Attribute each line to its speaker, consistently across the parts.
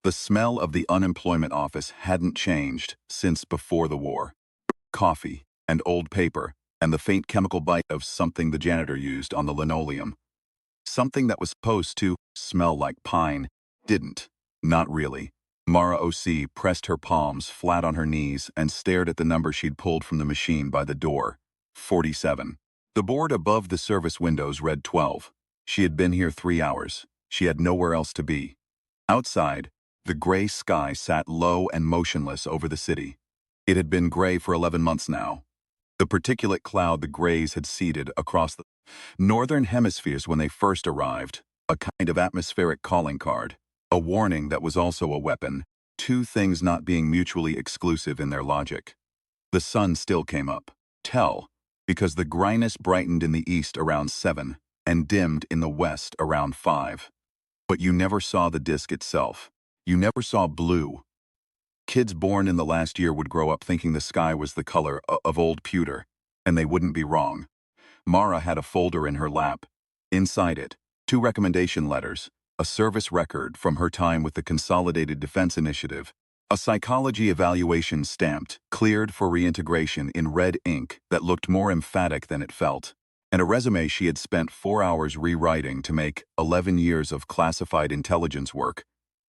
Speaker 1: The smell of the unemployment office hadn't changed since before the war. Coffee, and old paper, and the faint chemical bite of something the janitor used on the linoleum. Something that was supposed to smell like pine didn't. Not really. Mara O.C. pressed her palms flat on her knees and stared at the number she'd pulled from the machine by the door. 47. The board above the service windows read 12. She had been here 3 hours. She had nowhere else to be. Outside, the gray sky sat low and motionless over the city. It had been gray for 11 months now. The particulate cloud the grays had seeded across the northern hemispheres when they first arrived, a kind of atmospheric calling card, a warning that was also a weapon, two things not being mutually exclusive in their logic. The sun still came up. Because the dryness brightened in the east around 7 and dimmed in the west around 5. But you never saw the disk itself. You never saw blue. Kids born in the last year would grow up thinking the sky was the color of old pewter, and they wouldn't be wrong. Mara had a folder in her lap. Inside it, 2 recommendation letters, a service record from her time with the Consolidated Defense Initiative, a psychology evaluation stamped, cleared for reintegration in red ink that looked more emphatic than it felt, and a resume she had spent 4 hours rewriting to make 11 years of classified intelligence work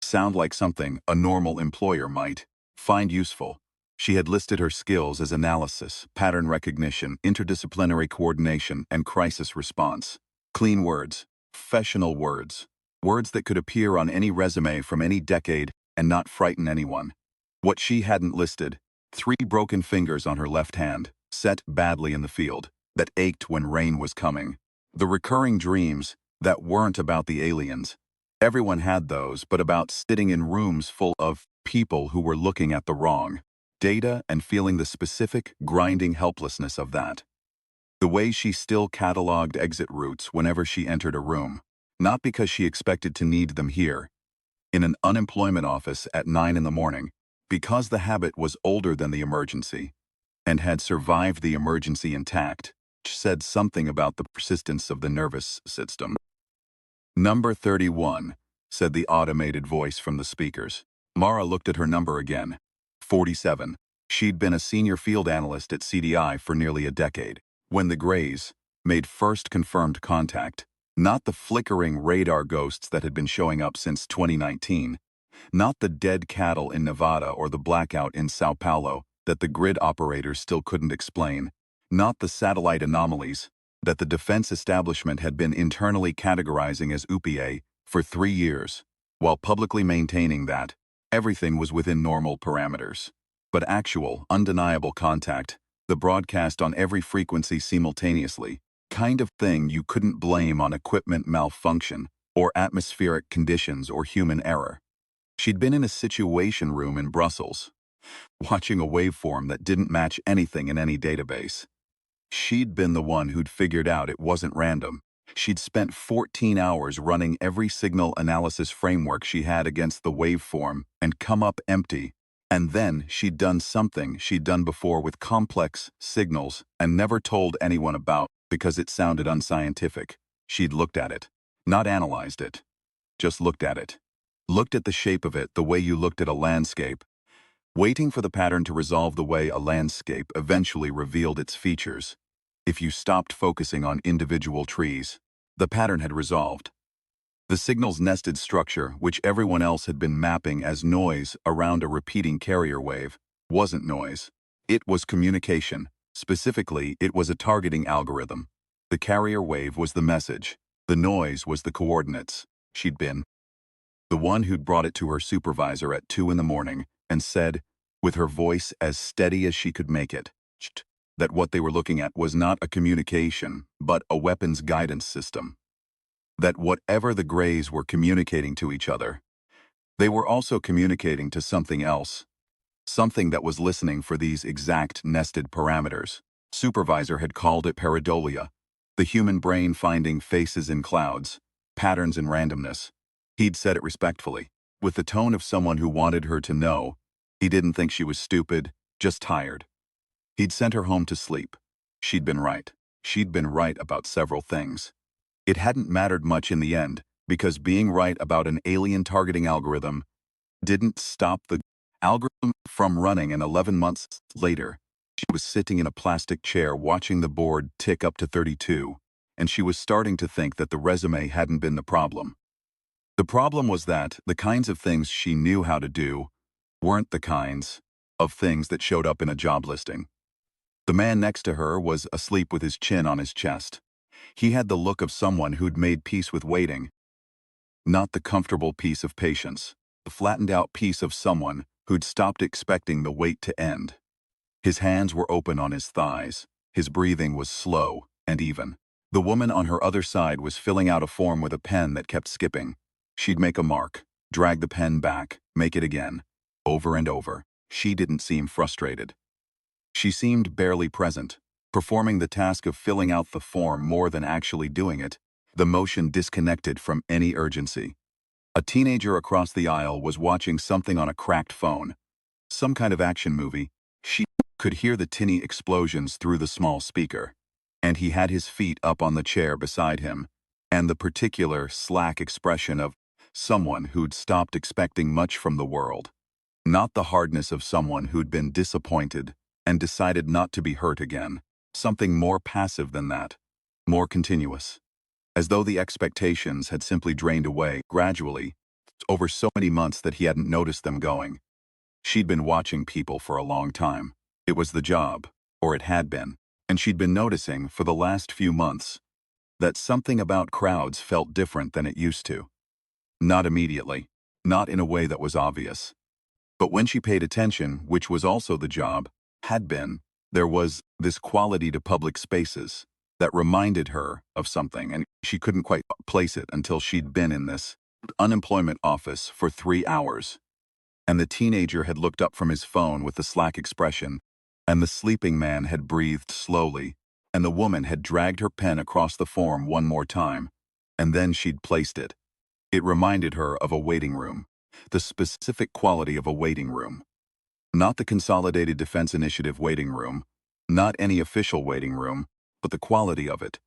Speaker 1: sound like something a normal employer might find useful. She had listed her skills as analysis, pattern recognition, interdisciplinary coordination, and crisis response. Clean words, professional words, words that could appear on any resume from any decade and not frighten anyone. What she hadn't listed, 3 broken fingers on her left hand, set badly in the field, that ached when rain was coming. The recurring dreams that weren't about the aliens. Everyone had those, but about sitting in rooms full of people who were looking at the wrong data and feeling the specific, grinding helplessness of that. The way she still cataloged exit routes whenever she entered a room, not because she expected to need them here, in an unemployment office at 9 in the morning, because the habit was older than the emergency, and had survived the emergency intact, which said something about the persistence of the nervous system. Number 31, said the automated voice from the speakers. Mara looked at her number again. 47. She'd been a senior field analyst at CDI for nearly a decade. When the Greys made first confirmed contact, not the flickering radar ghosts that had been showing up since 2019, not the dead cattle in Nevada or the blackout in Sao Paulo that the grid operators still couldn't explain, not the satellite anomalies that the defense establishment had been internally categorizing as UPA for 3 years, while publicly maintaining that everything was within normal parameters. But actual, undeniable contact, the broadcast on every frequency simultaneously, kind of thing you couldn't blame on equipment malfunction or atmospheric conditions or human error. She'd been in a situation room in Brussels, watching a waveform that didn't match anything in any database. She'd been the one who'd figured out it wasn't random. She'd spent 14 hours running every signal analysis framework she had against the waveform and come up empty. And then she'd done something she'd done before with complex signals and never told anyone about because it sounded unscientific. She'd looked at it, not analyzed it, just looked at it. Looked at the shape of it the way you looked at a landscape, waiting for the pattern to resolve the way a landscape eventually revealed its features. If you stopped focusing on individual trees, the pattern had resolved. The signal's nested structure, which everyone else had been mapping as noise around a repeating carrier wave, wasn't noise. It was communication. Specifically, it was a targeting algorithm. The carrier wave was the message. The noise was the coordinates. She'd been the one who'd brought it to her supervisor at 2 in the morning and said, with her voice as steady as she could make it, that what they were looking at was not a communication, but a weapons guidance system. That whatever the Greys were communicating to each other, they were also communicating to something else, something that was listening for these exact nested parameters. Supervisor had called it pareidolia, the human brain finding faces in clouds, patterns in randomness. He'd said it respectfully, with the tone of someone who wanted her to know he didn't think she was stupid, just tired. He'd sent her home to sleep. She'd been right. She'd been right about several things. It hadn't mattered much in the end, because being right about an alien targeting algorithm didn't stop the algorithm from running, and 11 months later, she was sitting in a plastic chair watching the board tick up to 32, and she was starting to think that the resume hadn't been the problem. The problem was that the kinds of things she knew how to do weren't the kinds of things that showed up in a job listing. The man next to her was asleep with his chin on his chest. He had the look of someone who'd made peace with waiting, not the comfortable peace of patience, the flattened-out peace of someone who'd stopped expecting the wait to end. His hands were open on his thighs. His breathing was slow and even. The woman on her other side was filling out a form with a pen that kept skipping. She'd make a mark, drag the pen back, make it again, over and over. She didn't seem frustrated. She seemed barely present, performing the task of filling out the form more than actually doing it, the motion disconnected from any urgency. A teenager across the aisle was watching something on a cracked phone. Some kind of action movie. She could hear the tinny explosions through the small speaker. And he had his feet up on the chair beside him, and the particular slack expression of someone who'd stopped expecting much from the world. Not the hardness of someone who'd been disappointed and decided not to be hurt again. Something more passive than that, more continuous. As though the expectations had simply drained away, gradually, over so many months that he hadn't noticed them going. She'd been watching people for a long time. It was the job, or it had been, and she'd been noticing for the last few months that something about crowds felt different than it used to. Not immediately, not in a way that was obvious. But when she paid attention, which was also the job, had been, there was this quality to public spaces that reminded her of something, and she couldn't quite place it until she'd been in this unemployment office for 3 hours. And the teenager had looked up from his phone with a slack expression, and the sleeping man had breathed slowly, and the woman had dragged her pen across the form one more time, and then she'd placed it. It reminded her of a waiting room, the specific quality of a waiting room. Not the Consolidated Defense Initiative waiting room, not any official waiting room, but the quality of it.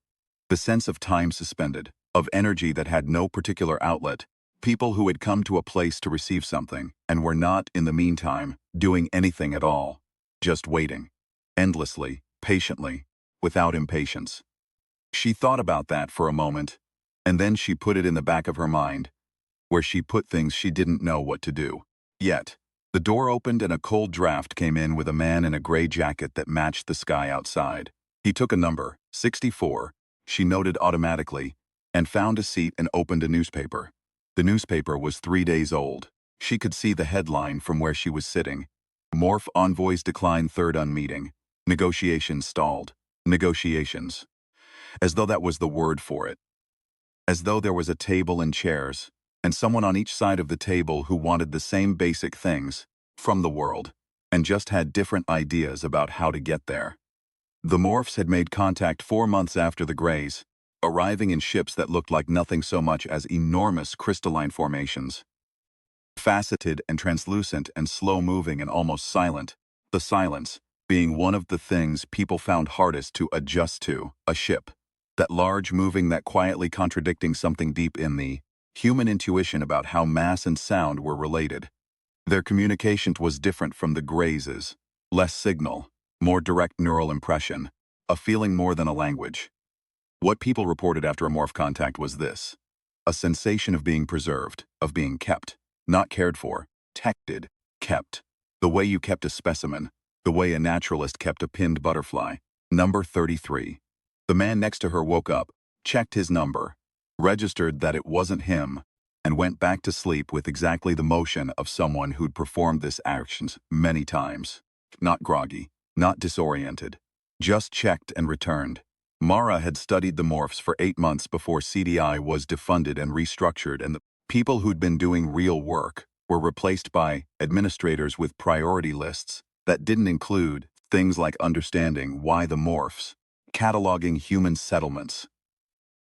Speaker 1: The sense of time suspended, of energy that had no particular outlet, people who had come to a place to receive something and were not, in the meantime, doing anything at all, just waiting, endlessly, patiently, without impatience. She thought about that for a moment, and then she put it in the back of her mind, where she put things she didn't know what to do. Yet, the door opened and a cold draft came in with a man in a gray jacket that matched the sky outside. He took a number, 64, she noted automatically, and found a seat and opened a newspaper. The newspaper was 3 days old. She could see the headline from where she was sitting. Morph envoys decline third unmeeting. Negotiations stalled. Negotiations. As though that was the word for it. As though there was a table and chairs, and someone on each side of the table who wanted the same basic things from the world, and just had different ideas about how to get there. The Morphs had made contact 4 months after the Greys, arriving in ships that looked like nothing so much as enormous crystalline formations. Faceted and translucent and slow-moving and almost silent, the silence being one of the things people found hardest to adjust to, a ship, that large moving, that quietly contradicting something deep in the human intuition about how mass and sound were related. Their communication was different from the Greys', less signal, more direct neural impression, a feeling more than a language. What people reported after a morph contact was this: a sensation of being preserved, of being kept, not cared for, protected, kept, the way you kept a specimen, the way a naturalist kept a pinned butterfly. Number 33. The man next to her woke up, checked his number, registered that it wasn't him, and went back to sleep with exactly the motion of someone who'd performed this action many times. Not groggy, not disoriented, just checked and returned. Mara had studied the morphs for 8 months before CDI was defunded and restructured, and the people who'd been doing real work were replaced by administrators with priority lists that didn't include things like understanding why the morphs, cataloging human settlements,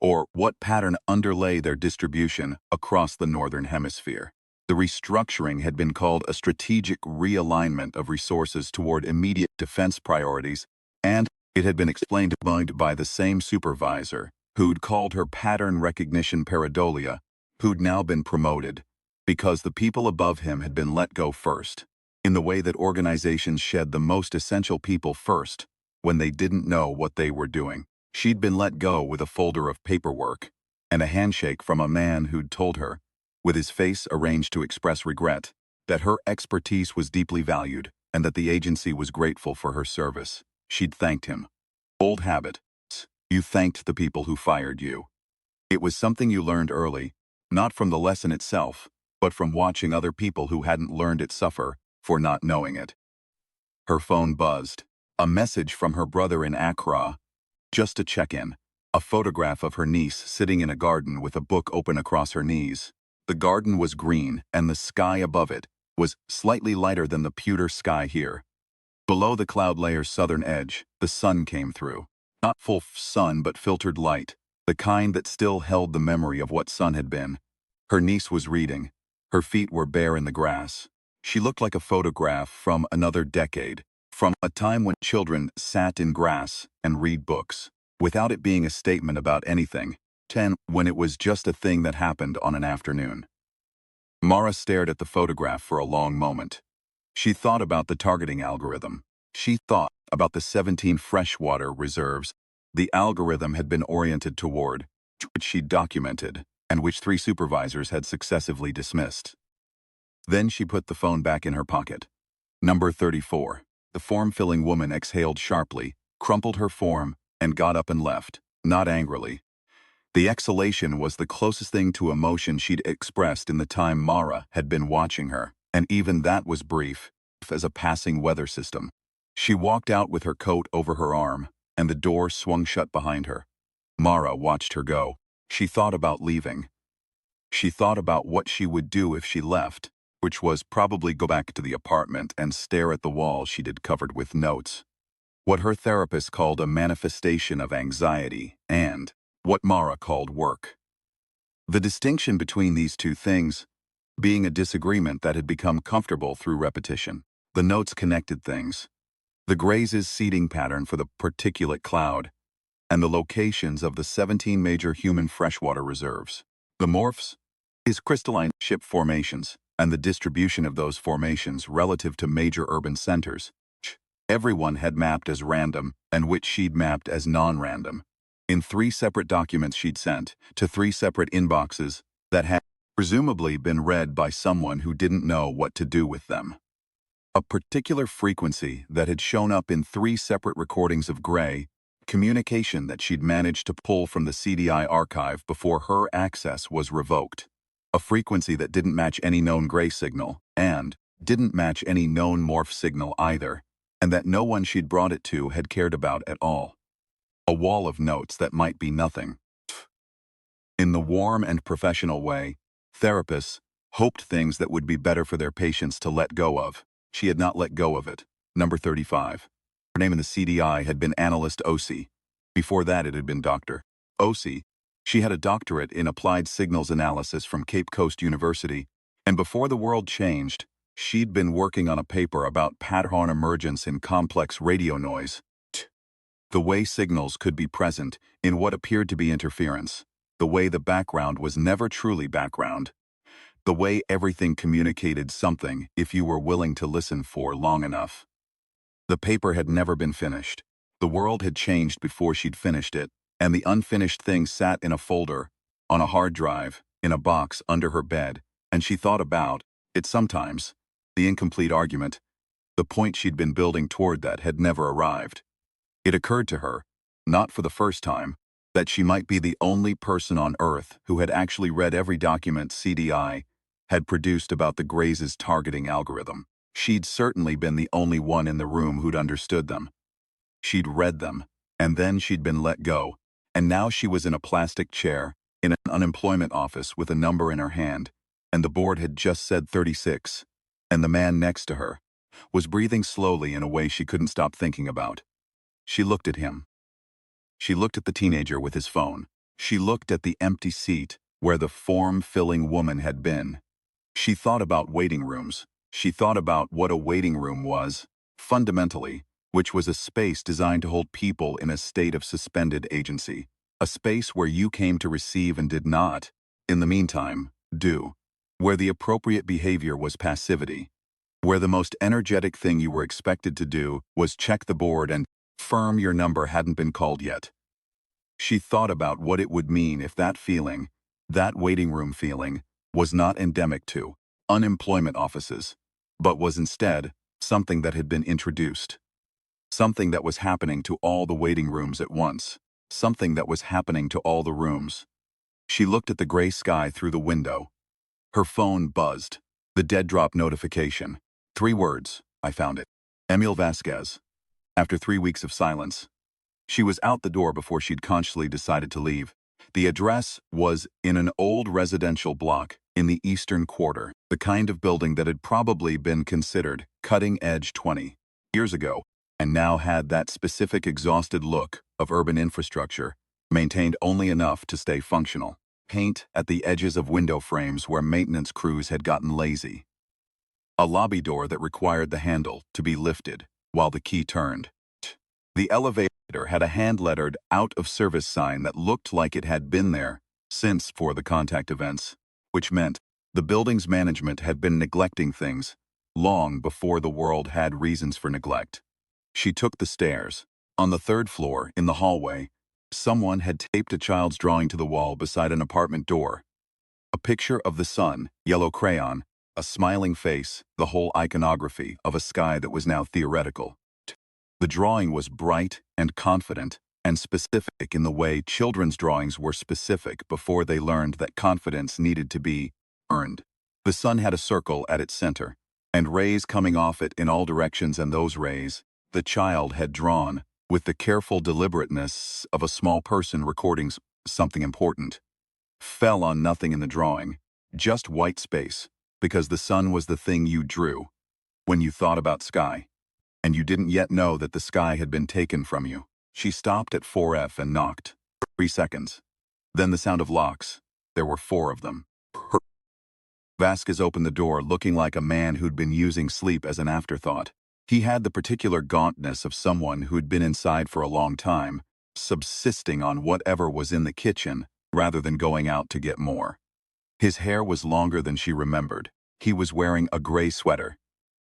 Speaker 1: or what pattern underlay their distribution across the Northern Hemisphere. The restructuring had been called a strategic realignment of resources toward immediate defense priorities, and it had been explained by the same supervisor who'd called her pattern recognition pareidolia, who'd now been promoted. Because the people above him had been let go first, in the way that organizations shed the most essential people first, when they didn't know what they were doing. She'd been let go with a folder of paperwork and a handshake from a man who'd told her, with his face arranged to express regret, that her expertise was deeply valued and that the agency was grateful for her service. She'd thanked him. Old habit. You thanked the people who fired you. It was something you learned early, not from the lesson itself, but from watching other people who hadn't learned it suffer for not knowing it. Her phone buzzed. A message from her brother in Accra. Just to check in. A photograph of her niece sitting in a garden with a book open across her knees. The garden was green, and the sky above it was slightly lighter than the pewter sky here. Below the cloud layer's southern edge, the sun came through. Not full sun, but filtered light, the kind that still held the memory of what sun had been. Her niece was reading. Her feet were bare in the grass. She looked like a photograph from another decade, from a time when children sat in grass and read books, without it being a statement about anything. When it was just a thing that happened on an afternoon. Mara stared at the photograph for a long moment. She thought about the targeting algorithm. She thought about the 17 freshwater reserves the algorithm had been oriented toward, which she'd documented, and which 3 supervisors had successively dismissed. Then she put the phone back in her pocket. Number 34. The form-filling woman exhaled sharply, crumpled her form, and got up and left, not angrily. The exhalation was the closest thing to emotion she'd expressed in the time Mara had been watching her, and even that was brief, as a passing weather system. She walked out with her coat over her arm, and the door swung shut behind her. Mara watched her go. She thought about leaving. She thought about what she would do if she left, which was probably go back to the apartment and stare at the wall she'd had covered with notes. What her therapist called a manifestation of anxiety, and what Mara called work. The distinction between these two things being a disagreement that had become comfortable through repetition. The notes connected things. The Grays' seeding pattern for the particulate cloud, and the locations of the 17 major human freshwater reserves. The morphs is crystalline ship formations, and the distribution of those formations relative to major urban centers. Everyone had mapped as random, and which she'd mapped as non-random. In 3 separate documents she'd sent to 3 separate inboxes that had presumably been read by someone who didn't know what to do with them. A particular frequency that had shown up in 3 separate recordings of Gray, communication that she'd managed to pull from the CDI archive before her access was revoked. A frequency that didn't match any known Gray signal, and didn't match any known morph signal either, and that no one she'd brought it to had cared about at all. A wall of notes that might be nothing. In the warm and professional way, therapists hoped things that would be better for their patients to let go of. She had not let go of it. Number 35. Her name in the CDI had been Analyst OC. Before that it had been Dr. OC. She had a doctorate in applied signals analysis from Cape Coast University, and before the world changed, she'd been working on a paper about pattern emergence in complex radio noise. The way signals could be present in what appeared to be interference, the way the background was never truly background, the way everything communicated something if you were willing to listen for long enough. The paper had never been finished. The world had changed before she'd finished it, and the unfinished thing sat in a folder, on a hard drive, in a box under her bed, and she thought about it sometimes. The incomplete argument, the point she'd been building toward that had never arrived. It occurred to her, not for the first time, that she might be the only person on Earth who had actually read every document CDI had produced about the Grays' targeting algorithm. She'd certainly been the only one in the room who'd understood them. She'd read them, and then she'd been let go, and now she was in a plastic chair, in an unemployment office with a number in her hand, and the board had just said 36, and the man next to her was breathing slowly in a way she couldn't stop thinking about. She looked at him. She looked at the teenager with his phone. She looked at the empty seat where the form-filling woman had been. She thought about waiting rooms. She thought about what a waiting room was, fundamentally, which was a space designed to hold people in a state of suspended agency, a space where you came to receive and did not, in the meantime, do. where the appropriate behavior was passivity, where the most energetic thing you were expected to do was check the board and confirm your number hadn't been called yet. She thought about what it would mean if that feeling, that waiting room feeling, was not endemic to unemployment offices, but was instead something that had been introduced. Something that was happening to all the waiting rooms at once. Something that was happening to all the rooms. She looked at the gray sky through the window. Her phone buzzed. The dead drop notification. 3 words. I found it. Emil Vasquez. After 3 weeks of silence. She was out the door before she'd consciously decided to leave. The address was in an old residential block in the Eastern Quarter, the kind of building that had probably been considered cutting-edge 20 years ago, and now had that specific exhausted look of urban infrastructure, maintained only enough to stay functional. Paint at the edges of window frames where maintenance crews had gotten lazy. A lobby door that required the handle to be lifted while the key turned. The elevator had a hand-lettered out-of-service sign that looked like it had been there since for the contact events, which meant the building's management had been neglecting things long before the world had reasons for neglect. She took the stairs. On the 3rd floor, in the hallway, someone had taped a child's drawing to the wall beside an apartment door. A picture of the sun, yellow crayon, a smiling face, the whole iconography of a sky that was now theoretical. The drawing was bright and confident and specific in the way children's drawings were specific before they learned that confidence needed to be earned. The sun had a circle at its center, and rays coming off it in all directions, and those rays, the child had drawn, with the careful deliberateness of a small person recording something important, fell on nothing in the drawing, just white space, because the sun was the thing you drew when you thought about sky, and you didn't yet know that the sky had been taken from you. She stopped at 4F and knocked. 3 seconds. Then the sound of locks. There were 4 of them. Vasquez opened the door looking like a man who'd been using sleep as an afterthought. He had the particular gauntness of someone who'd been inside for a long time, subsisting on whatever was in the kitchen rather than going out to get more. His hair was longer than she remembered. He was wearing a gray sweater.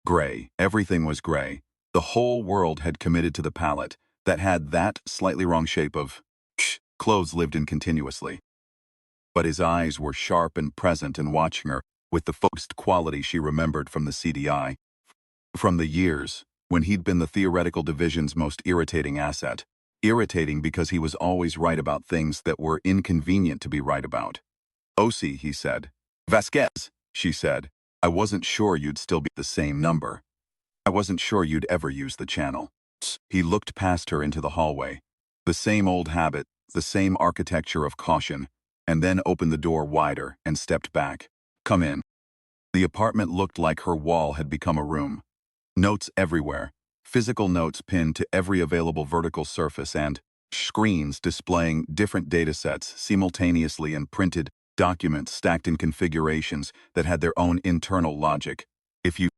Speaker 1: Gray. Everything was gray. The whole world had committed to the palette that had that slightly wrong shape of clothes lived in continuously. But his eyes were sharp and present and watching her with the focused quality she remembered from the CDI, from the years when he'd been the theoretical division's most irritating asset. Irritating because he was always right about things that were inconvenient to be right about. "OC," he said. "Vasquez," she said. "I wasn't sure you'd still be the same number. I wasn't sure you'd ever use the channel." He looked past her into the hallway. The same old habit, the same architecture of caution, and then opened the door wider and stepped back. "Come in." The apartment looked like her wall had become a room. Notes everywhere, physical notes pinned to every available vertical surface, and screens displaying different datasets simultaneously, and printed documents stacked in configurations that had their own internal logic. If you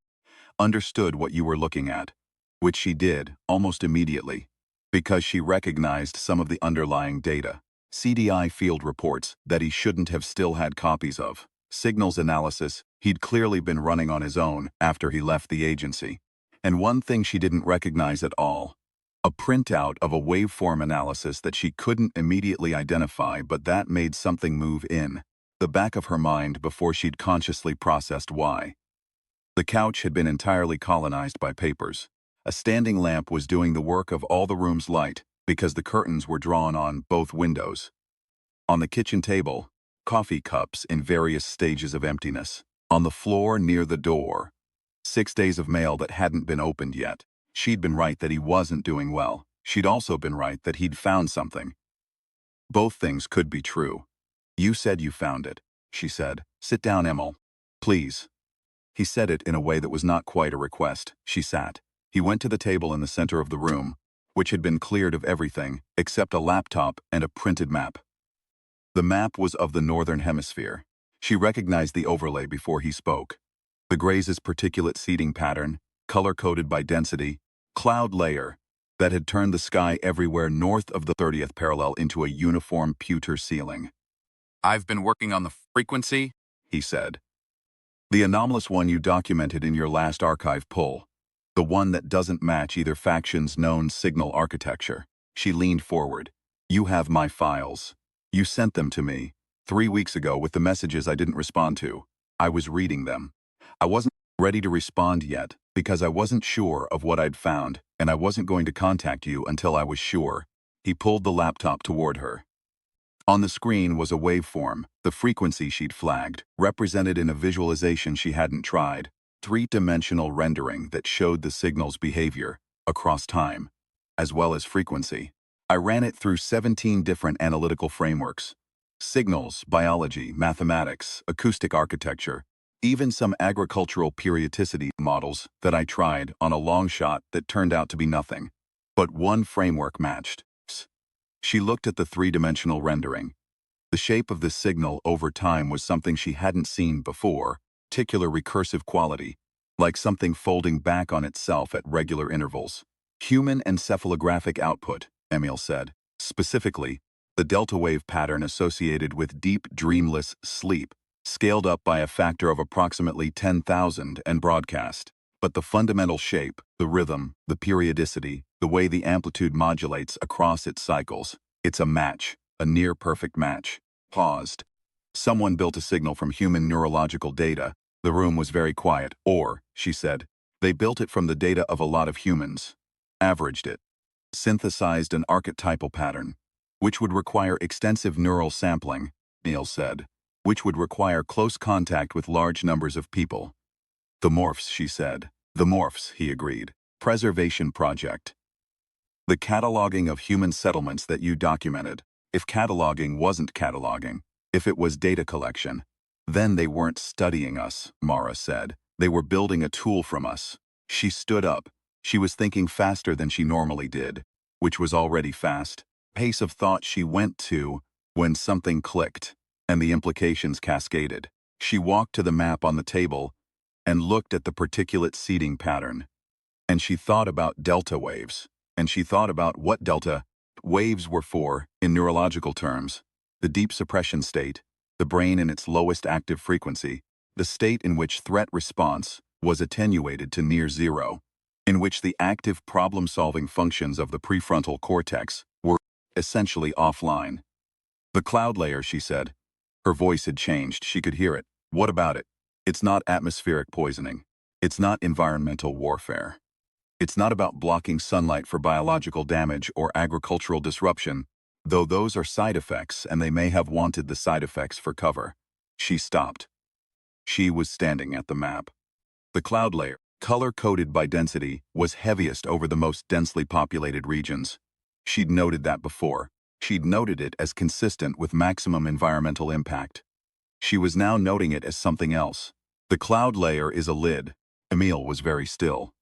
Speaker 1: understood what you were looking at, which she did almost immediately, because she recognized some of the underlying data. CDI field reports that he shouldn't have still had copies of. Signals analysis he'd clearly been running on his own after he left the agency. And one thing she didn't recognize at all, a printout of a waveform analysis that she couldn't immediately identify, but that made something move in the back of her mind before she'd consciously processed why. The couch had been entirely colonized by papers. A standing lamp was doing the work of all the room's light because the curtains were drawn on both windows. On the kitchen table, coffee cups in various stages of emptiness. On the floor near the door, 6 days of mail that hadn't been opened yet. She'd been right that he wasn't doing well. She'd also been right that he'd found something. Both things could be true. "You said you found it," she said. "Sit down, Emil. Please." He said it in a way that was not quite a request. She sat. He went to the table in the center of the room, which had been cleared of everything except a laptop and a printed map. The map was of the northern hemisphere. She recognized the overlay before he spoke. The Grays's particulate seeding pattern, color-coded by density, cloud layer that had turned the sky everywhere north of the 30th parallel into a uniform pewter ceiling. "I've been working on the frequency," he said. The anomalous one you documented in your last archive pull. The one that doesn't match either faction's known signal architecture. She leaned forward. You have my files. You sent them to me 3 weeks ago with the messages I didn't respond to. I was reading them. I wasn't ready to respond yet because I wasn't sure of what I'd found, and I wasn't going to contact you until I was sure. He pulled the laptop toward her. On the screen was a waveform, the frequency she'd flagged, represented in a visualization she hadn't tried, three-dimensional rendering that showed the signal's behavior, across time, as well as frequency. I ran it through 17 different analytical frameworks. Signals, biology, mathematics, acoustic architecture, even some agricultural periodicity models that I tried on a long shot that turned out to be nothing. But one framework matched. She looked at the three-dimensional rendering. The shape of the signal over time was something she hadn't seen before, particular recursive quality, like something folding back on itself at regular intervals. Human encephalographic output, Emil said. Specifically, the delta wave pattern associated with deep dreamless sleep, scaled up by a factor of approximately 10,000 and broadcast. But the fundamental shape, the rhythm, the periodicity, the way the amplitude modulates across its cycles, it's a match, a near-perfect match. Paused. Someone built a signal from human neurological data. The room was very quiet. Or, she said, they built it from the data of a lot of humans. Averaged it. Synthesized an archetypal pattern, which would require extensive neural sampling, Neil said, which would require close contact with large numbers of people. The morphs, she said. The morphs, he agreed. Preservation project. The cataloging of human settlements that you documented. If cataloging wasn't cataloging, if it was data collection, then they weren't studying us, Mara said. They were building a tool from us. She stood up. She was thinking faster than she normally did, which was already fast. Pace of thought she went to when something clicked, and the implications cascaded. She walked to the map on the table and looked at the particulate seeding pattern. And she thought about delta waves. And she thought about what delta waves were for, in neurological terms. The deep suppression state, the brain in its lowest active frequency, the state in which threat response was attenuated to near zero, in which the active problem-solving functions of the prefrontal cortex were essentially offline. The cloud layer, she said. Her voice had changed. She could hear it. What about it? It's not atmospheric poisoning. It's not environmental warfare. It's not about blocking sunlight for biological damage or agricultural disruption, though those are side effects and they may have wanted the side effects for cover. She stopped. She was standing at the map. The cloud layer, color-coded by density, was heaviest over the most densely populated regions. She'd noted that before. She'd noted it as consistent with maximum environmental impact. She was now noting it as something else. The cloud layer is a lid. Emil was very still.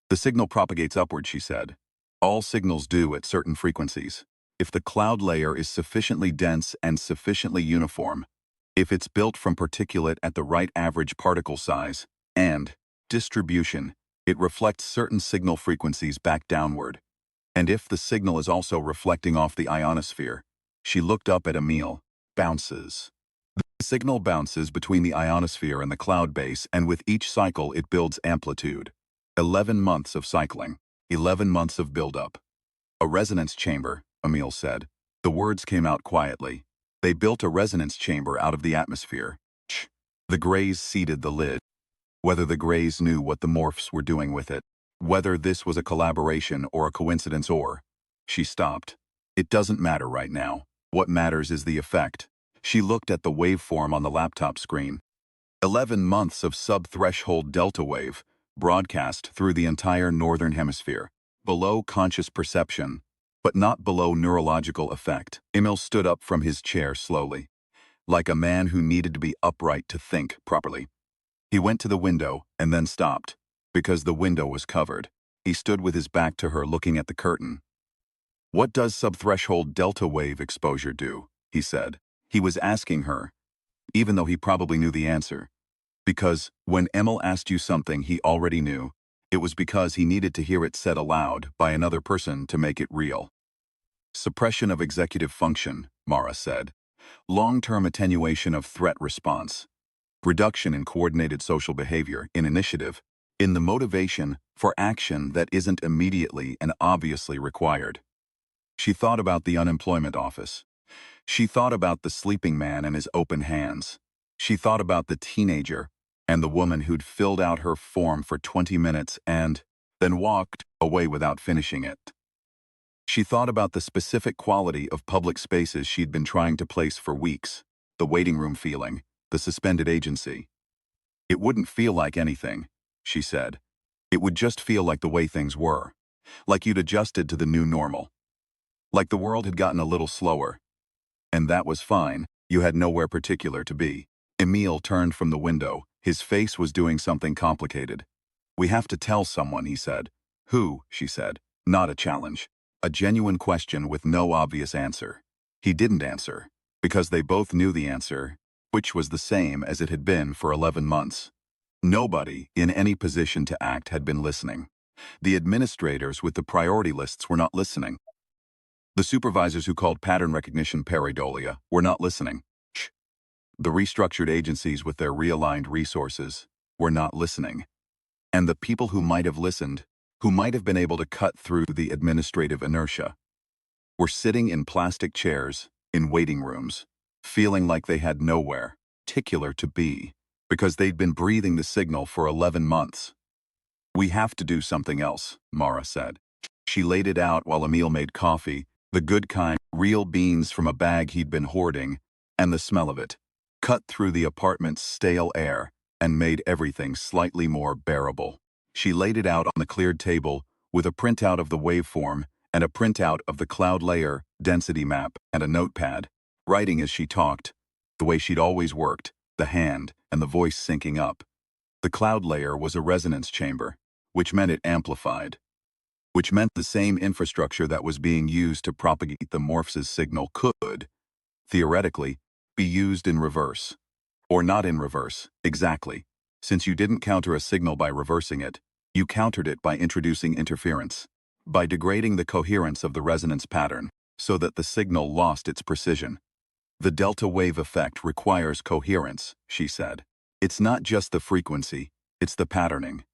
Speaker 1: The signal propagates upward, she said. All signals do at certain frequencies. If the cloud layer is sufficiently dense and sufficiently uniform, if it's built from particulate at the right average particle size and distribution, it reflects certain signal frequencies back downward. And if the signal is also reflecting off the ionosphere, she looked up at Emil, bounces. The signal bounces between the ionosphere and the cloud base, and with each cycle it builds amplitude. 11 months of cycling, 11 months of buildup. A resonance chamber, Emil said. The words came out quietly. They built a resonance chamber out of the atmosphere. The Greys seeded the lid. Whether the Greys knew what the morphs were doing with it, whether this was a collaboration or a coincidence or... She stopped. It doesn't matter right now. What matters is the effect. She looked at the waveform on the laptop screen. 11 months of sub-threshold delta wave, broadcast through the entire northern hemisphere, below conscious perception, but not below neurological effect. Emil stood up from his chair slowly, like a man who needed to be upright to think properly. He went to the window and then stopped, because the window was covered. He stood with his back to her looking at the curtain. What does subthreshold delta wave exposure do? He said. He was asking her, even though he probably knew the answer. Because when Emil asked you something he already knew, it was because he needed to hear it said aloud by another person to make it real. Suppression of executive function, Mara said. Long-term attenuation of threat response. reduction in coordinated social behavior, in initiative, in the motivation for action that isn't immediately and obviously required. She thought about the unemployment office. She thought about the sleeping man and his open hands. She thought about the teenager and the woman who'd filled out her form for 20 minutes and then walked away without finishing it. She thought about the specific quality of public spaces she'd been trying to place for weeks, the waiting room feeling, the suspended agency. It wouldn't feel like anything, she said. It would just feel like the way things were, like you'd adjusted to the new normal, like the world had gotten a little slower. And that was fine, you had nowhere particular to be. Emil turned from the window, his face was doing something complicated. We have to tell someone, he said. Who, she said, not a challenge. A genuine question with no obvious answer. He didn't answer, because they both knew the answer, which was the same as it had been for 11 months. Nobody in any position to act had been listening. The administrators with the priority lists were not listening. The supervisors who called pattern recognition pareidolia were not listening. The restructured agencies with their realigned resources were not listening. And the people who might have listened, who might have been able to cut through the administrative inertia, were sitting in plastic chairs, in waiting rooms, feeling like they had nowhere particular to be, because they'd been breathing the signal for 11 months. We have to do something else, Mara said. She laid it out while Emil made coffee, the good kind, real beans from a bag he'd been hoarding, and the smell of it cut through the apartment's stale air and made everything slightly more bearable. She laid it out on the cleared table with a printout of the waveform and a printout of the cloud layer density map and a notepad, writing as she talked, the way she'd always worked, the hand and the voice syncing up. The cloud layer was a resonance chamber, which meant it amplified, which meant the same infrastructure that was being used to propagate the morphs' signal could, theoretically, be used in reverse. Or not in reverse, exactly. Since you didn't counter a signal by reversing it, you countered it by introducing interference, by degrading the coherence of the resonance pattern, so that the signal lost its precision. The delta wave effect requires coherence, she said. It's not just the frequency, it's the patterning,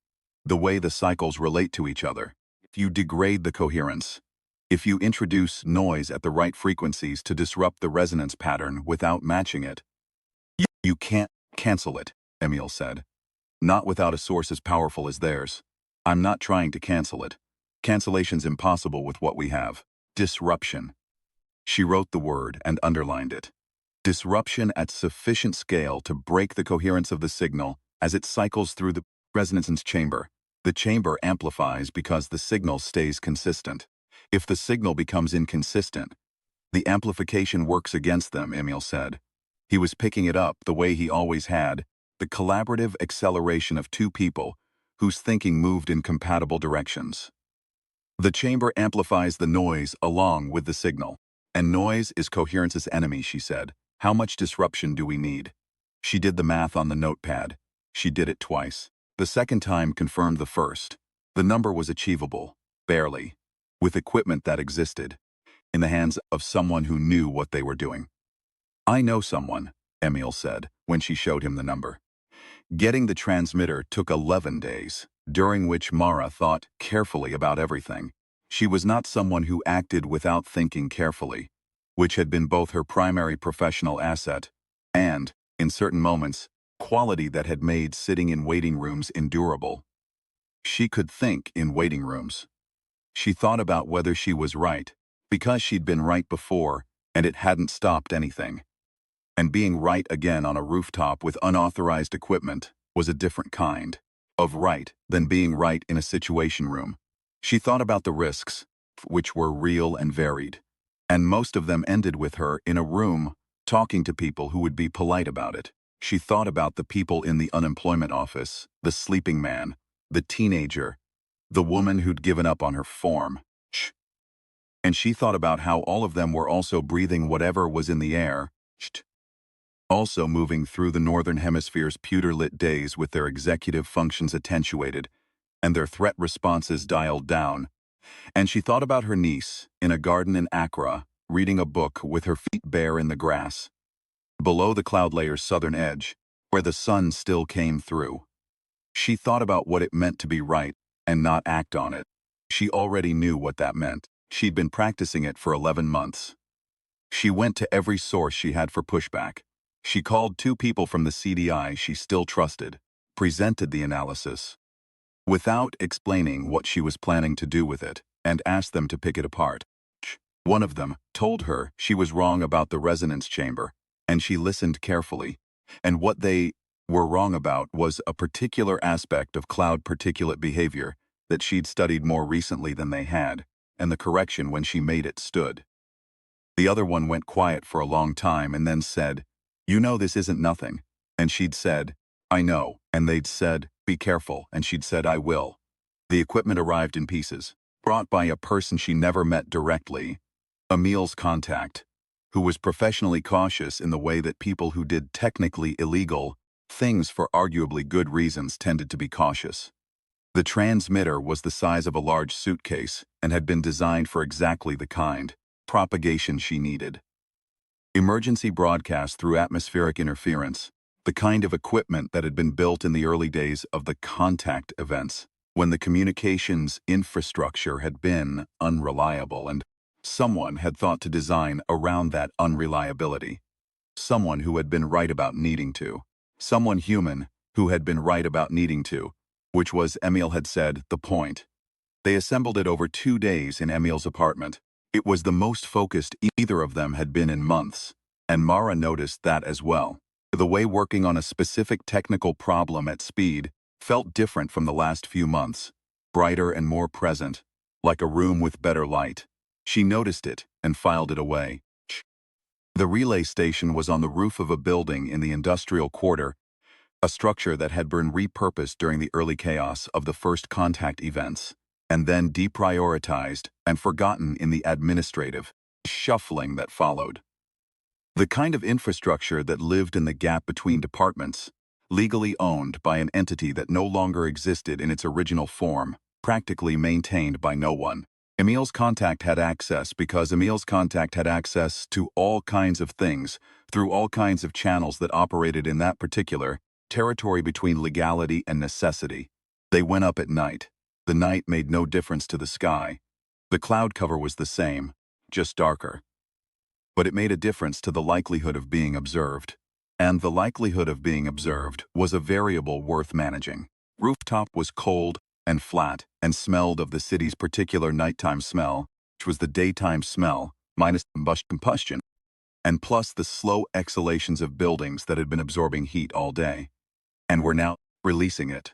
Speaker 1: the way the cycles relate to each other. If you degrade the coherence, if you introduce noise at the right frequencies to disrupt the resonance pattern without matching it, you can't cancel it, Emil said. Not without a source as powerful as theirs. I'm not trying to cancel it. Cancellation's impossible with what we have. Disruption. She wrote the word and underlined it. Disruption at sufficient scale to break the coherence of the signal as it cycles through the resonance chamber. The chamber amplifies because the signal stays consistent. If the signal becomes inconsistent, the amplification works against them, Emil said. He was picking it up the way he always had, the collaborative acceleration of two people whose thinking moved in compatible directions. The chamber amplifies the noise along with the signal. And noise is coherence's enemy, she said. How much disruption do we need? She did the math on the notepad. She did it twice. The second time confirmed the first. The number was achievable, barely, with equipment that existed, in the hands of someone who knew what they were doing. I know someone, Emil said, when she showed him the number. Getting the transmitter took 11 days, during which Mara thought carefully about everything. She was not someone who acted without thinking carefully, which had been both her primary professional asset and, in certain moments, quality that had made sitting in waiting rooms endurable. She could think in waiting rooms. She thought about whether she was right, because she'd been right before and it hadn't stopped anything. And being right again on a rooftop with unauthorized equipment was a different kind of right than being right in a situation room. She thought about the risks, which were real and varied, and most of them ended with her in a room talking to people who would be polite about it. She thought about the people in the unemployment office, the sleeping man, the teenager, the woman who'd given up on her form. And she thought about how all of them were also breathing whatever was in the air, also moving through the Northern Hemisphere's pewter-lit days with their executive functions attenuated and their threat responses dialed down. And she thought about her niece, in a garden in Accra, reading a book with her feet bare in the grass. Below the cloud layer's southern edge, where the sun still came through. She thought about what it meant to be right and not act on it. She already knew what that meant. She'd been practicing it for 11 months. She went to every source she had for pushback. She called 2 people from the CDI she still trusted, presented the analysis, without explaining what she was planning to do with it, and asked them to pick it apart. One of them told her she was wrong about the resonance chamber, and she listened carefully. And what they were wrong about was a particular aspect of cloud particulate behavior that she'd studied more recently than they had, and the correction when she made it stood. The other one went quiet for a long time and then said, "You know this isn't nothing." And she'd said, "I know." And they'd said, "Be careful." And she'd said, "I will." The equipment arrived in pieces, brought by a person she never met directly, Emil's contact, who was professionally cautious in the way that people who did technically illegal things for arguably good reasons tended to be cautious. The transmitter was the size of a large suitcase and had been designed for exactly the kind propagation she needed. Emergency broadcast through atmospheric interference, the kind of equipment that had been built in the early days of the contact events, when the communications infrastructure had been unreliable and someone had thought to design around that unreliability. Someone who had been right about needing to. Someone human who had been right about needing to, which was, Emil had said, the point. They assembled it over 2 days in Emil's apartment. It was the most focused either of them had been in months, and Mara noticed that as well. The way working on a specific technical problem at speed felt different from the last few months, brighter and more present, like a room with better light. She noticed it and filed it away. The relay station was on the roof of a building in the industrial quarter, a structure that had been repurposed during the early chaos of the first contact events, and then deprioritized and forgotten in the administrative shuffling that followed. The kind of infrastructure that lived in the gap between departments, legally owned by an entity that no longer existed in its original form, practically maintained by no one. Emil's contact had access because Emil's contact had access to all kinds of things through all kinds of channels that operated in that particular territory between legality and necessity. They went up at night. The night made no difference to the sky. The cloud cover was the same, just darker. But it made a difference to the likelihood of being observed. And the likelihood of being observed was a variable worth managing. Rooftop was cold and flat and smelled of the city's particular nighttime smell, which was the daytime smell, minus combustion, and plus the slow exhalations of buildings that had been absorbing heat all day, and were now releasing it.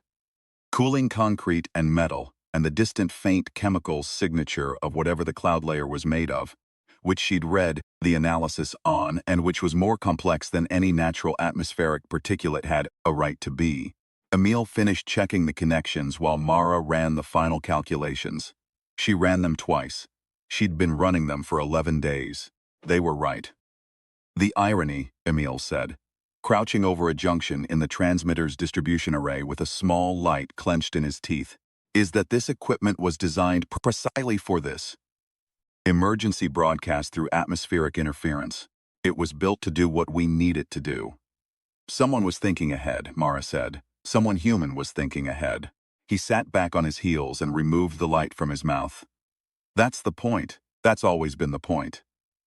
Speaker 1: Cooling concrete and metal, and the distant faint chemical signature of whatever the cloud layer was made of, which she'd read the analysis on and which was more complex than any natural atmospheric particulate had a right to be. Emil finished checking the connections while Mara ran the final calculations. She ran them twice. She'd been running them for 11 days. They were right. The irony, Emil said, crouching over a junction in the transmitter's distribution array with a small light clenched in his teeth, is that this equipment was designed precisely for this. Emergency broadcast through atmospheric interference. It was built to do what we need it to do. Someone was thinking ahead, Mara said. Someone human was thinking ahead. He sat back on his heels and removed the light from his mouth. That's the point. That's always been the point.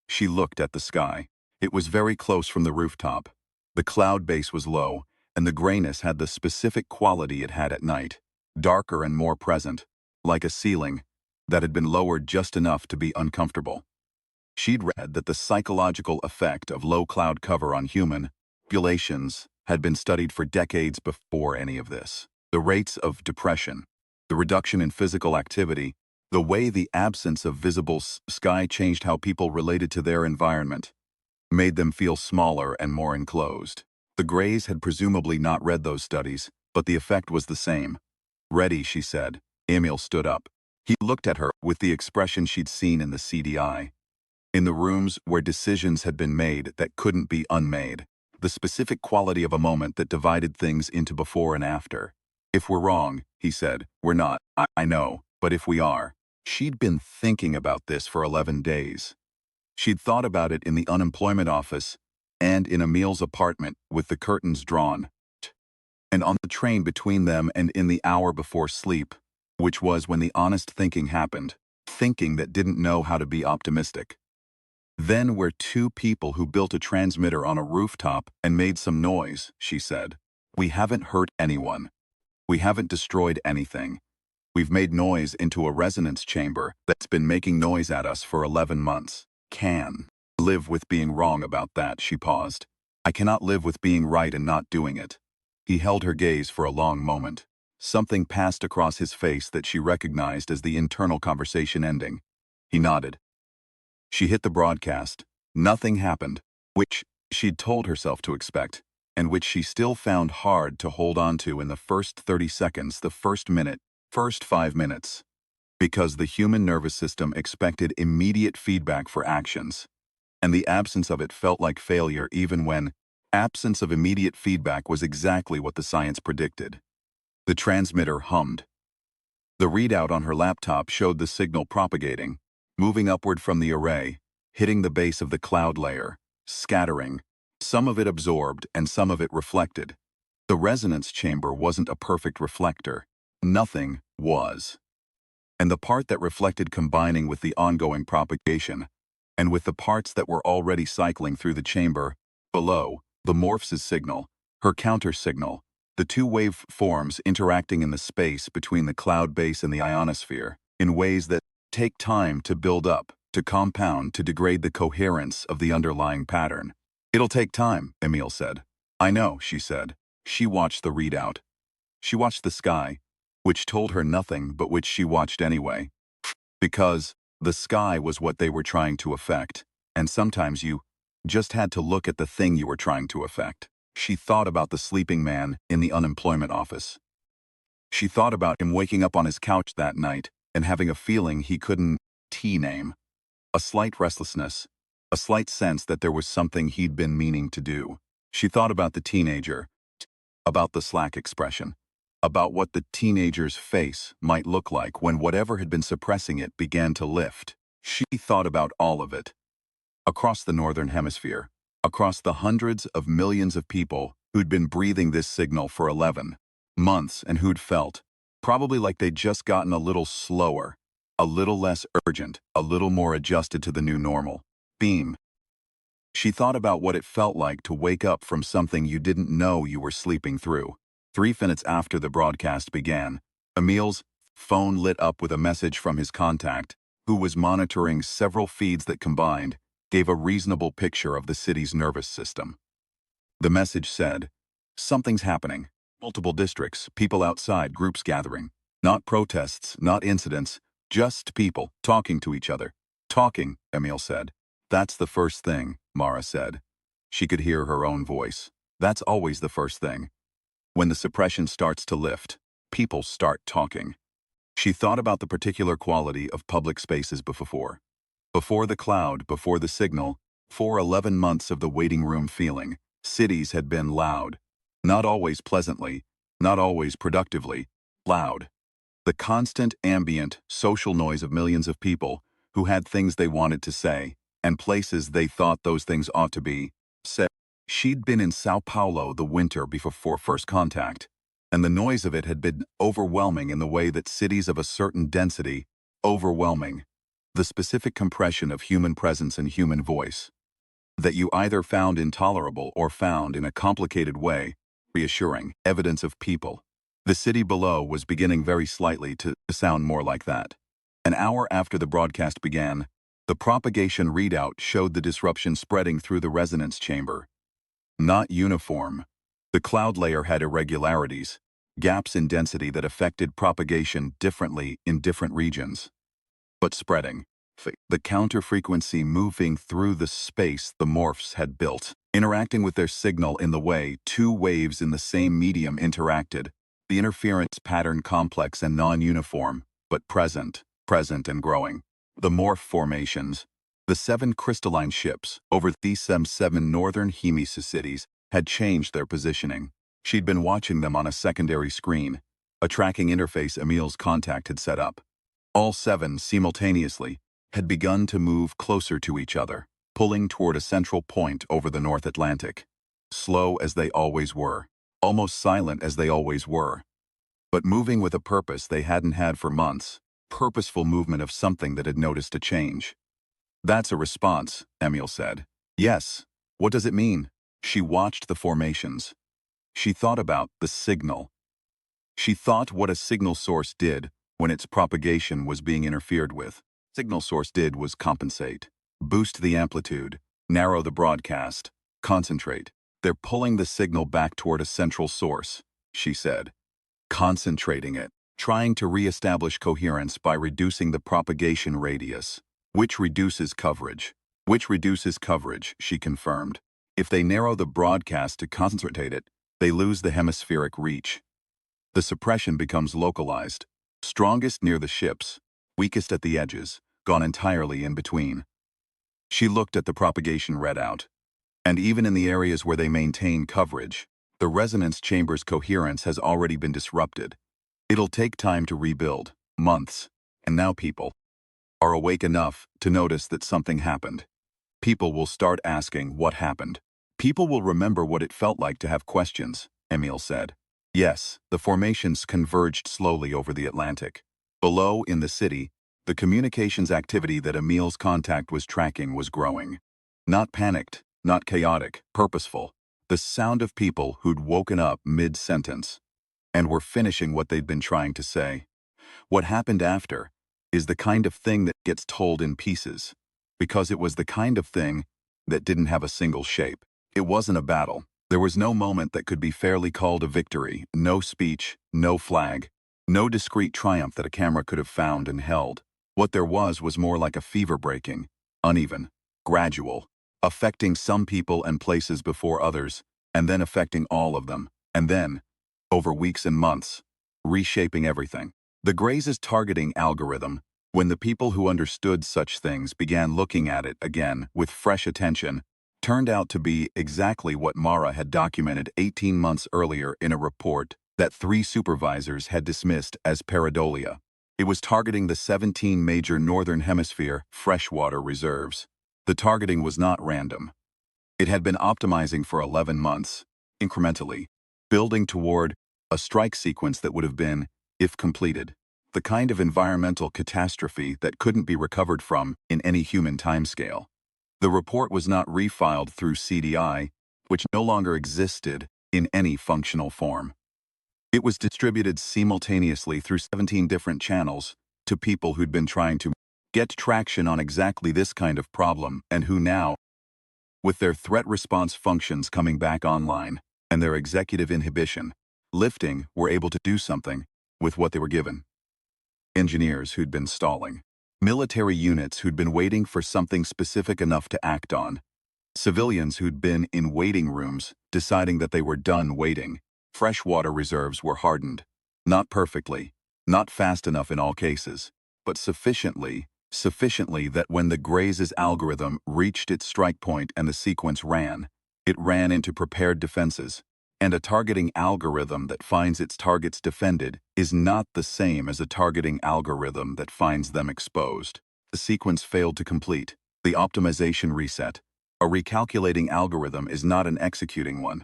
Speaker 1: She looked at the sky. It was very close from the rooftop. The cloud base was low, and the grayness had the specific quality it had at night, darker and more present, like a ceiling that had been lowered just enough to be uncomfortable. She'd read that the psychological effect of low cloud cover on human populations had been studied for decades before any of this. The rates of depression, the reduction in physical activity, the way the absence of visible sky changed how people related to their environment, made them feel smaller and more enclosed. The Greys had presumably not read those studies, but the effect was the same. "Ready," she said. Emil stood up. He looked at her with the expression she'd seen in the CDI. In the rooms where decisions had been made that couldn't be unmade. The specific quality of a moment that divided things into before and after. "If we're wrong," he said, "we're not. I know, but if we are." She'd been thinking about this for 11 days. She'd thought about it in the unemployment office and in Emil's apartment with the curtains drawn, and on the train between them and in the hour before sleep, which was when the honest thinking happened, thinking that didn't know how to be optimistic. Then we're two people who built a transmitter on a rooftop and made some noise, she said. We haven't hurt anyone. We haven't destroyed anything. We've made noise into a resonance chamber that's been making noise at us for 11 months. Can live with being wrong about that, she paused. I cannot live with being right and not doing it. He held her gaze for a long moment. Something passed across his face that she recognized as the internal conversation ending. He nodded. She hit the broadcast. Nothing happened, which she'd told herself to expect, and which she still found hard to hold on to in the first 30 seconds, the first minute, first 5 minutes. Because the human nervous system expected immediate feedback for actions, and the absence of it felt like failure even when absence of immediate feedback was exactly what the science predicted. The transmitter hummed. The readout on her laptop showed the signal propagating, moving upward from the array, hitting the base of the cloud layer, scattering. Some of it absorbed and some of it reflected. The resonance chamber wasn't a perfect reflector. Nothing was. And the part that reflected combining with the ongoing propagation, and with the parts that were already cycling through the chamber, below, the morphs' signal, her counter-signal, the two wave forms interacting in the space between the cloud base and the ionosphere, in ways that take time to build up, to compound, to degrade the coherence of the underlying pattern. It'll take time, Emil said. I know, she said. She watched the readout. She watched the sky, which told her nothing but which she watched anyway. Because the sky was what they were trying to affect, and sometimes you just had to look at the thing you were trying to affect. She thought about the sleeping man in the unemployment office. She thought about him waking up on his couch that night and having a feeling he couldn't name. A slight restlessness, a slight sense that there was something he'd been meaning to do. She thought about the teenager, about the slack expression, about what the teenager's face might look like when whatever had been suppressing it began to lift. She thought about all of it. Across the northern hemisphere, across the hundreds of millions of people who'd been breathing this signal for 11 months and who'd felt, probably like they'd just gotten a little slower, a little less urgent, a little more adjusted to the new normal. Beam. She thought about what it felt like to wake up from something you didn't know you were sleeping through. 3 minutes after the broadcast began, Emil's phone lit up with a message from his contact, who was monitoring several feeds that combined gave a reasonable picture of the city's nervous system. The message said, "Something's happening. Multiple districts, people outside, groups gathering. Not protests, not incidents, just people talking to each other." Talking, Emil said. That's the first thing, Mara said. She could hear her own voice. That's always the first thing. When the suppression starts to lift, people start talking. She thought about the particular quality of public spaces before. Before the cloud, before the signal, for 11 months of the waiting room feeling, cities had been loud. Not always pleasantly, not always productively, loud. The constant ambient, social noise of millions of people who had things they wanted to say, and places they thought those things ought to be, said. She'd been in Sao Paulo the winter before first contact, and the noise of it had been overwhelming in the way that cities of a certain density, overwhelming. The specific compression of human presence and human voice, that you either found intolerable or found in a complicated way, reassuring, evidence of people. The city below was beginning very slightly to sound more like that. An hour after the broadcast began, the propagation readout showed the disruption spreading through the resonance chamber. Not uniform. The cloud layer had irregularities, gaps in density that affected propagation differently in different regions. But spreading. The counter-frequency moving through the space the morphs had built, interacting with their signal in the way two waves in the same medium interacted, the interference pattern complex and non-uniform, but present and growing. The morph formations, the 7 crystalline ships over these 7 northern hemisphere cities had changed their positioning. She'd been watching them on a secondary screen, a tracking interface Emil's contact had set up. All 7, simultaneously, had begun to move closer to each other, pulling toward a central point over the North Atlantic. Slow as they always were, almost silent as they always were, but moving with a purpose they hadn't had for months, purposeful movement of something that had noticed a change. "That's a response," Emil said. "Yes. What does it mean?" She watched the formations. She thought about the signal. She thought what a signal source did when its propagation was being interfered with. Signal source did was compensate, boost the amplitude, narrow the broadcast, concentrate. "They're pulling the signal back toward a central source," she said. "Concentrating it, trying to re-establish coherence by reducing the propagation radius, which reduces coverage." "Which reduces coverage," she confirmed. "If they narrow the broadcast to concentrate it, they lose the hemispheric reach. The suppression becomes localized, strongest near the ships, weakest at the edges, gone entirely in between." She looked at the propagation readout. "And even in the areas where they maintain coverage, the resonance chamber's coherence has already been disrupted. It'll take time to rebuild, months, and now people are awake enough to notice that something happened. People will start asking what happened. People will remember what it felt like to have questions," Emil said. Yes, the formations converged slowly over the Atlantic. Below, in the city, the communications activity that Emil's contact was tracking was growing. Not panicked, not chaotic, purposeful. The sound of people who'd woken up mid-sentence and were finishing what they'd been trying to say. What happened after is the kind of thing that gets told in pieces, because it was the kind of thing that didn't have a single shape. It wasn't a battle. There was no moment that could be fairly called a victory, no speech, no flag, no discrete triumph that a camera could have found and held. What there was more like a fever breaking, uneven, gradual, affecting some people and places before others, and then affecting all of them, and then, over weeks and months, reshaping everything. The Gray's targeting algorithm, when the people who understood such things began looking at it again with fresh attention, turned out to be exactly what Mara had documented 18 months earlier in a report that 3 supervisors had dismissed as pareidolia. It was targeting the 17 major Northern Hemisphere freshwater reserves. The targeting was not random. It had been optimizing for 11 months, incrementally, building toward a strike sequence that would have been, if completed, the kind of environmental catastrophe that couldn't be recovered from in any human timescale. The report was not refiled through CDI, which no longer existed in any functional form. It was distributed simultaneously through 17 different channels to people who'd been trying to get traction on exactly this kind of problem and who now, with their threat response functions coming back online and their executive inhibition lifting, were able to do something with what they were given. Engineers who'd been stalling. Military units who'd been waiting for something specific enough to act on. Civilians who'd been in waiting rooms, deciding that they were done waiting. Freshwater reserves were hardened. Not perfectly, not fast enough in all cases, but sufficiently that when the Gray's algorithm reached its strike point and the sequence ran, it ran into prepared defenses. And a targeting algorithm that finds its targets defended is not the same as a targeting algorithm that finds them exposed. The sequence failed to complete. The optimization reset. A recalculating algorithm is not an executing one.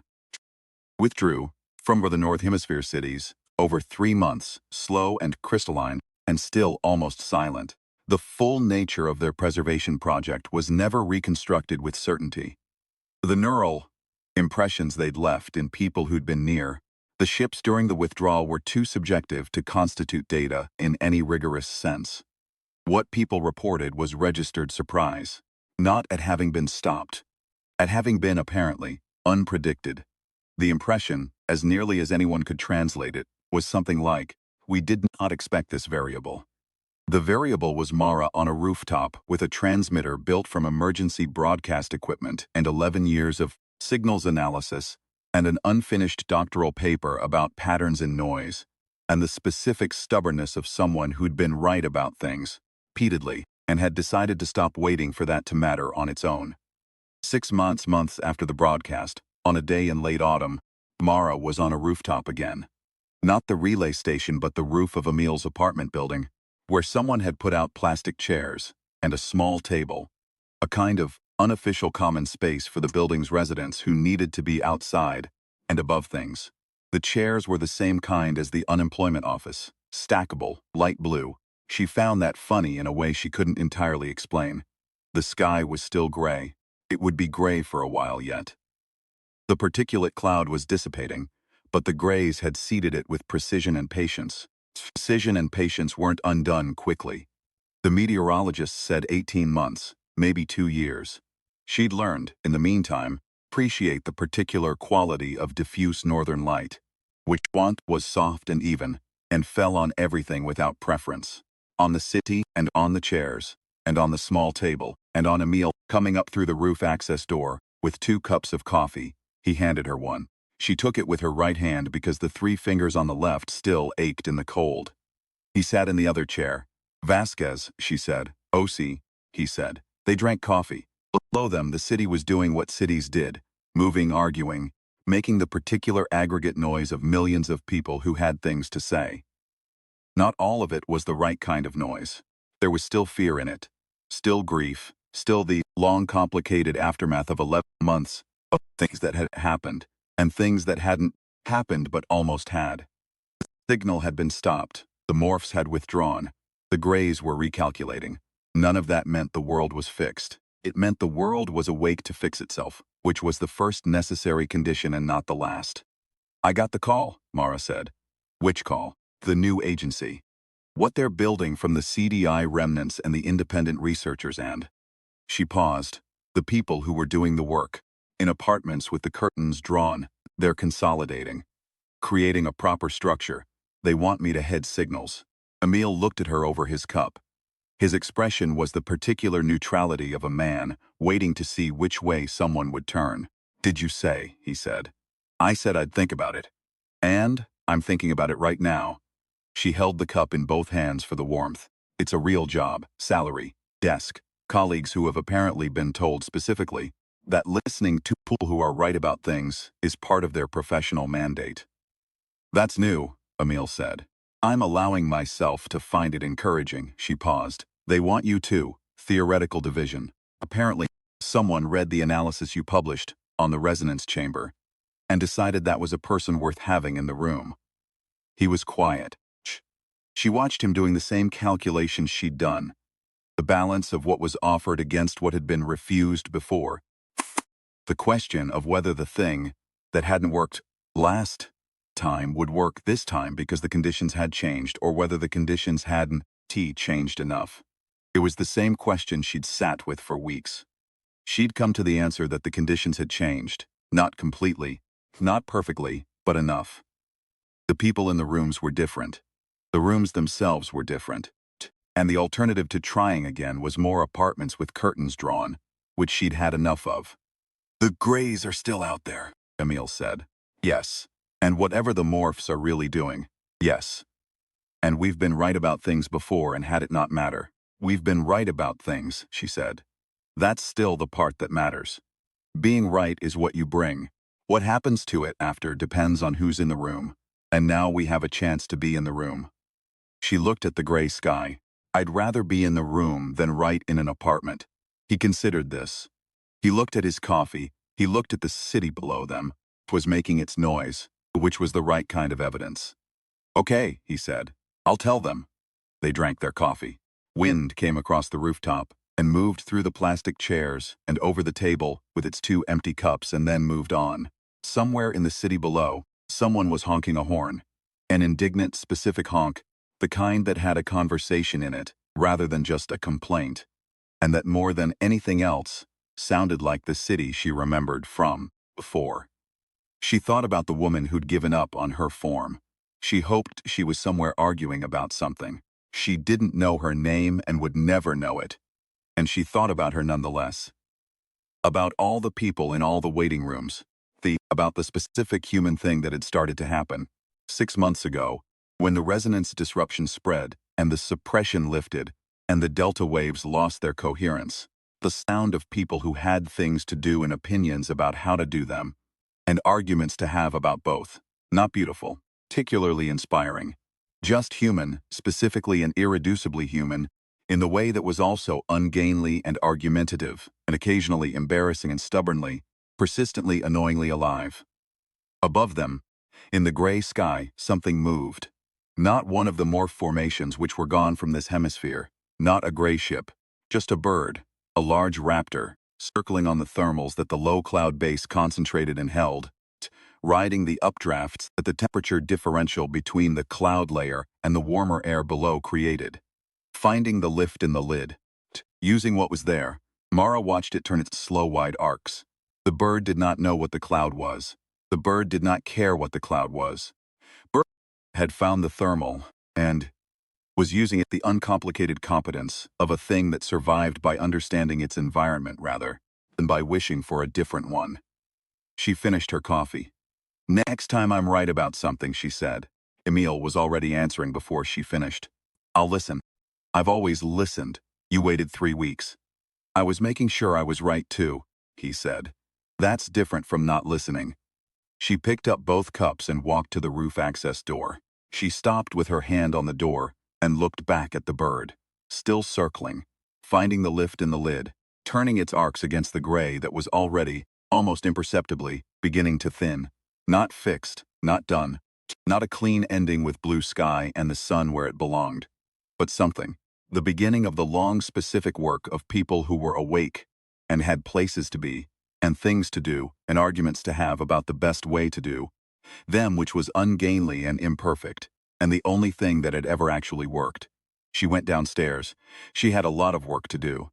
Speaker 1: Withdrew from the North Hemisphere cities over 3 months, slow and crystalline, and still almost silent. The full nature of their preservation project was never reconstructed with certainty. The neural impressions they'd left in people who'd been near the ships during the withdrawal were too subjective to constitute data in any rigorous sense. What people reported was registered surprise, not at having been stopped, at having been apparently unpredicted. The impression, as nearly as anyone could translate it, was something like, "We did not expect this variable." The variable was Mara on a rooftop with a transmitter built from emergency broadcast equipment and 11 years of signals analysis and an unfinished doctoral paper about patterns in noise, and the specific stubbornness of someone who'd been right about things, repeatedly, and had decided to stop waiting for that to matter on its own. 6 months after the broadcast, on a day in late autumn, Mara was on a rooftop again. Not the relay station but the roof of Emil's apartment building, where someone had put out plastic chairs and a small table, a kind of unofficial common space for the building's residents who needed to be outside and above things. The chairs were the same kind as the unemployment office, stackable, light blue. She found that funny in a way she couldn't entirely explain. The sky was still gray. It would be gray for a while yet. The particulate cloud was dissipating, but the grays had seeded it with precision and patience. Precision and patience weren't undone quickly. The meteorologists said 18 months, maybe 2 years. She'd learned, in the meantime, appreciate the particular quality of diffuse northern light, which was soft and even, and fell on everything without preference. On the city, and on the chairs, and on the small table, and on Emil coming up through the roof access door, with 2 cups of coffee. He handed her one. She took it with her right hand because the 3 fingers on the left still ached in the cold. He sat in the other chair. Vasquez, she said. Osi, he said. They drank coffee. Below them, the city was doing what cities did, moving, arguing, making the particular aggregate noise of millions of people who had things to say. Not all of it was the right kind of noise. There was still fear in it, still grief, still the long, complicated aftermath of 11 months of things that had happened, and things that hadn't happened but almost had. The signal had been stopped, the morphs had withdrawn, the grays were recalculating. None of that meant the world was fixed. It meant the world was awake to fix itself, which was the first necessary condition and not the last. I got the call, Mara said. Which call? The new agency. What they're building from the CDI remnants and the independent researchers and... She paused. The people who were doing the work. In apartments with the curtains drawn, they're consolidating. Creating a proper structure. They want me to head signals. Emil looked at her over his cup. His expression was the particular neutrality of a man waiting to see which way someone would turn. Did you say, he said. I said I'd think about it. And I'm thinking about it right now. She held the cup in both hands for the warmth. It's a real job, salary, desk, colleagues who have apparently been told specifically that listening to people who are right about things is part of their professional mandate. That's new, Emil said. I'm allowing myself to find it encouraging, she paused. They want you to, theoretical division. Apparently, someone read the analysis you published on the resonance chamber and decided that was a person worth having in the room. He was quiet. She watched him doing the same calculations she'd done. The balance of what was offered against what had been refused before. The question of whether the thing that hadn't worked last time would work this time because the conditions had changed, or whether the conditions hadn't changed enough. It was the same question she'd sat with for weeks. She'd come to the answer that the conditions had changed, not completely, not perfectly, but enough. The people in the rooms were different. The rooms themselves were different. And the alternative to trying again was more apartments with curtains drawn, which she'd had enough of. The grays are still out there, Emil said. Yes. And whatever the morphs are really doing. Yes. And we've been right about things before and had it not matter. We've been right about things, she said. That's still the part that matters. Being right is what you bring. What happens to it after depends on who's in the room. And now we have a chance to be in the room. She looked at the gray sky. I'd rather be in the room than right in an apartment. He considered this. He looked at his coffee. He looked at the city below them. It was making its noise, which was the right kind of evidence. Okay, he said. I'll tell them. They drank their coffee. Wind came across the rooftop and moved through the plastic chairs and over the table with its 2 empty cups and then moved on. Somewhere in the city below, someone was honking a horn. An indignant, specific honk, the kind that had a conversation in it rather than just a complaint, and that more than anything else sounded like the city she remembered from before. She thought about the woman who'd given up on her form. She hoped she was somewhere arguing about something. She didn't know her name and would never know it. And she thought about her nonetheless. About all the people in all the waiting rooms. About the specific human thing that had started to happen 6 months ago, when the resonance disruption spread and the suppression lifted and the delta waves lost their coherence. The sound of people who had things to do and opinions about how to do them, and arguments to have about both. Not beautiful, particularly inspiring. Just human, specifically and irreducibly human, in the way that was also ungainly and argumentative, and occasionally embarrassing and stubbornly, persistently annoyingly alive. Above them, In the gray sky, something moved. Not one of the morph formations which were gone from this hemisphere, not a gray ship, just a bird, a large raptor, circling on the thermals that the low cloud base concentrated and held, riding the updrafts that the temperature differential between the cloud layer and the warmer air below created. Finding the lift in the lid. Using what was there, Mara watched it turn its slow wide arcs. The bird did not know what the cloud was. The bird did not care what the cloud was. Bird had found the thermal and was using it the uncomplicated competence of a thing that survived by understanding its environment rather than by wishing for a different one. She finished her coffee. Next time I'm right about something, she said. Emil was already answering before she finished. I'll listen. I've always listened. You waited 3 weeks. I was making sure I was right too, he said. That's different from not listening. She picked up both cups and walked to the roof access door. She stopped with her hand on the door and looked back at the bird, still circling, finding the lift in the lid, turning its arcs against the gray that was already, almost imperceptibly, beginning to thin. Not fixed, not done, not a clean ending with blue sky and the sun where it belonged, but something. The beginning of the long specific work of people who were awake and had places to be, and things to do, and arguments to have about the best way to do, them which was ungainly and imperfect, and the only thing that had ever actually worked. She went downstairs. She had a lot of work to do.